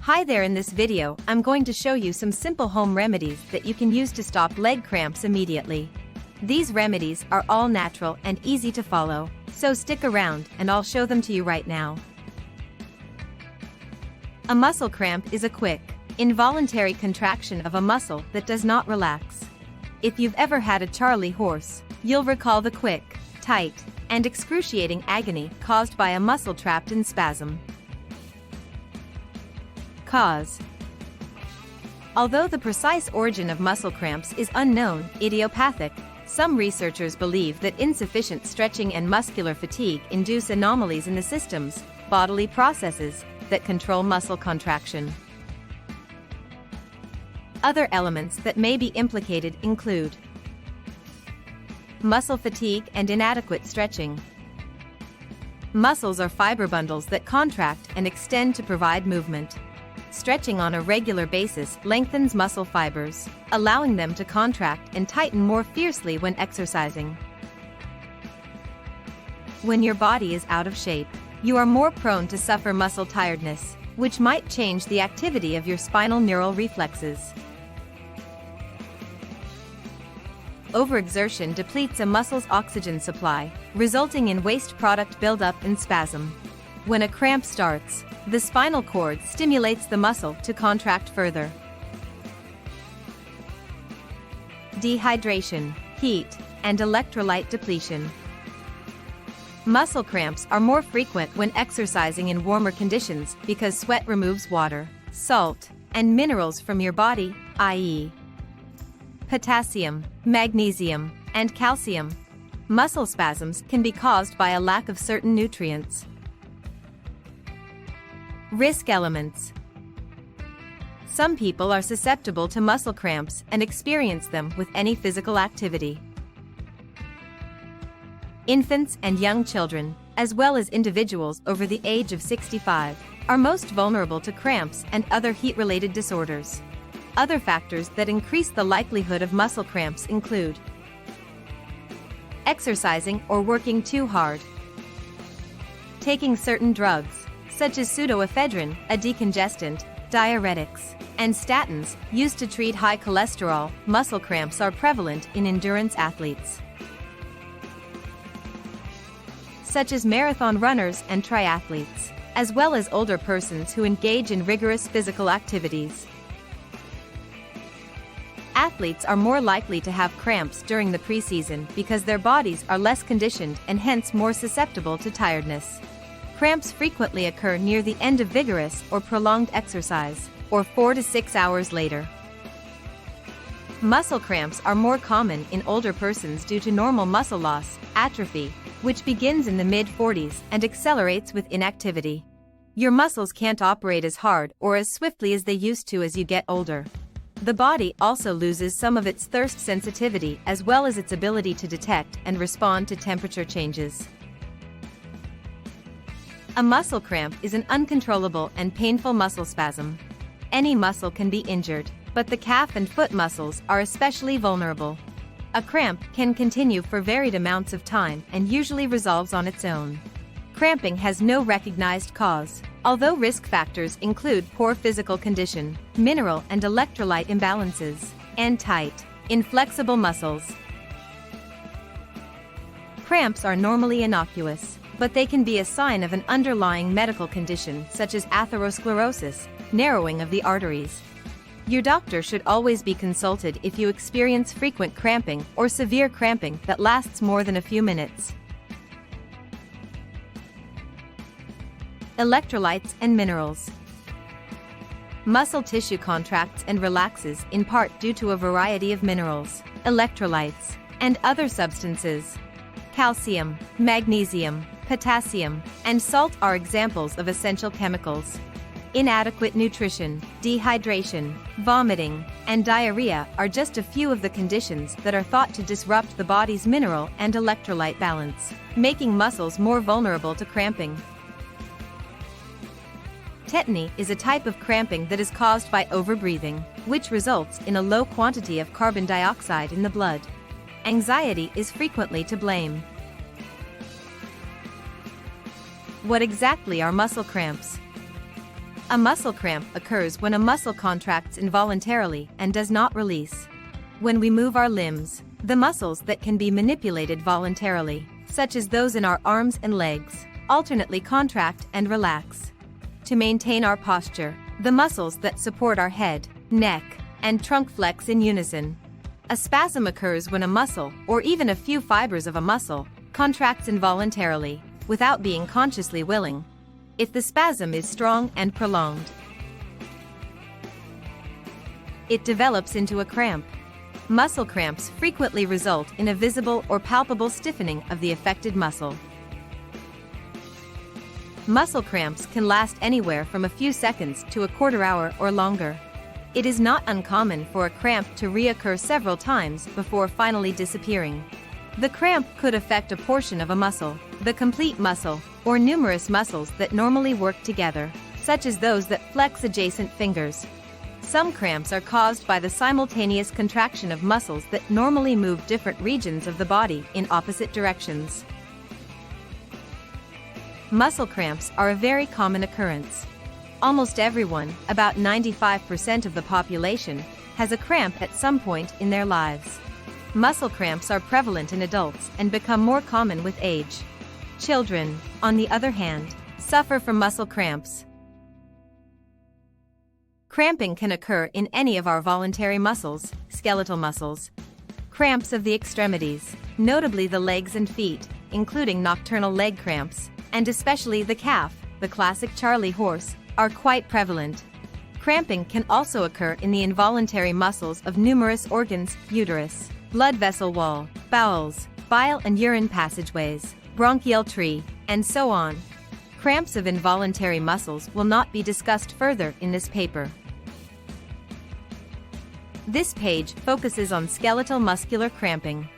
Hi there, in this video, I'm going to show you some simple home remedies that you can use to stop leg cramps immediately. These remedies are all natural and easy to follow, so stick around and I'll show them to you right now. A muscle cramp is a quick, involuntary contraction of a muscle that does not relax. If you've ever had a Charlie horse, you'll recall the quick, tight, and excruciating agony caused by a muscle trapped in spasm. Cause. Although the precise origin of muscle cramps is unknown, idiopathic, some researchers believe that insufficient stretching and muscular fatigue induce anomalies in the systems, bodily processes, that control muscle contraction. Other elements that may be implicated include muscle fatigue and inadequate stretching. Muscles are fiber bundles that contract and extend to provide movement. Stretching on a regular basis lengthens muscle fibers, allowing them to contract and tighten more fiercely when exercising. When your body is out of shape, you are more prone to suffer muscle tiredness, which might change the activity of your spinal neural reflexes. Overexertion depletes a muscle's oxygen supply, resulting in waste product buildup and spasm. When a cramp starts, the spinal cord stimulates the muscle to contract further. Dehydration, heat, and electrolyte depletion. Muscle cramps are more frequent when exercising in warmer conditions because sweat removes water, salt, and minerals from your body, i.e. potassium, magnesium, and calcium. Muscle spasms can be caused by a lack of certain nutrients. Risk elements. Some people are susceptible to muscle cramps and experience them with any physical activity. Infants and young children, as well as individuals over the age of 65, are most vulnerable to cramps and other heat-related disorders. Other factors that increase the likelihood of muscle cramps include exercising or working too hard, taking certain drugs, such as pseudoephedrine, a decongestant, diuretics, and statins, used to treat high cholesterol. Muscle cramps are prevalent in endurance athletes, such as marathon runners and triathletes, as well as older persons who engage in rigorous physical activities. Athletes are more likely to have cramps during the preseason because their bodies are less conditioned and hence more susceptible to tiredness. Cramps frequently occur near the end of vigorous or prolonged exercise, or 4 to 6 hours later. Muscle cramps are more common in older persons due to normal muscle loss, atrophy, which begins in the mid-40s and accelerates with inactivity. Your muscles can't operate as hard or as swiftly as they used to as you get older. The body also loses some of its thirst sensitivity as well as its ability to detect and respond to temperature changes. A muscle cramp is an uncontrollable and painful muscle spasm. Any muscle can be injured, but the calf and foot muscles are especially vulnerable. A cramp can continue for varied amounts of time and usually resolves on its own. Cramping has no recognized cause, although risk factors include poor physical condition, mineral and electrolyte imbalances, and tight, inflexible muscles. Cramps are normally innocuous, but they can be a sign of an underlying medical condition such as atherosclerosis, narrowing of the arteries. Your doctor should always be consulted if you experience frequent cramping or severe cramping that lasts more than a few minutes. Electrolytes and minerals. Muscle tissue contracts and relaxes in part due to a variety of minerals, electrolytes, and other substances. Calcium, magnesium, potassium, and salt are examples of essential chemicals. Inadequate nutrition, dehydration, vomiting, and diarrhea are just a few of the conditions that are thought to disrupt the body's mineral and electrolyte balance, making muscles more vulnerable to cramping. Tetany is a type of cramping that is caused by overbreathing, which results in a low quantity of carbon dioxide in the blood. Anxiety is frequently to blame. What exactly are muscle cramps? A muscle cramp occurs when a muscle contracts involuntarily and does not release. When we move our limbs, the muscles that can be manipulated voluntarily, such as those in our arms and legs, alternately contract and relax. To maintain our posture, the muscles that support our head, neck, and trunk flex in unison. A spasm occurs when a muscle, or even a few fibers of a muscle, contracts involuntarily, without being consciously willing. If the spasm is strong and prolonged, it develops into a cramp. Muscle cramps frequently result in a visible or palpable stiffening of the affected muscle. Muscle cramps can last anywhere from a few seconds to a quarter hour or longer. It is not uncommon for a cramp to reoccur several times before finally disappearing. The cramp could affect a portion of a muscle, the complete muscle, or numerous muscles that normally work together, such as those that flex adjacent fingers. Some cramps are caused by the simultaneous contraction of muscles that normally move different regions of the body in opposite directions. Muscle cramps are a very common occurrence. Almost everyone, about 95% of the population, has a cramp at some point in their lives. Muscle cramps are prevalent in adults and become more common with age. Children, on the other hand, suffer from muscle cramps. Cramping can occur in any of our voluntary muscles, skeletal muscles. Cramps of the extremities, notably the legs and feet, including nocturnal leg cramps, and especially the calf, the classic Charlie horse, are quite prevalent. Cramping can also occur in the involuntary muscles of numerous organs, uterus, blood vessel wall, bowels, bile and urine passageways, bronchial tree, and so on. Cramps of involuntary muscles will not be discussed further in this paper. This page focuses on skeletal muscular cramping.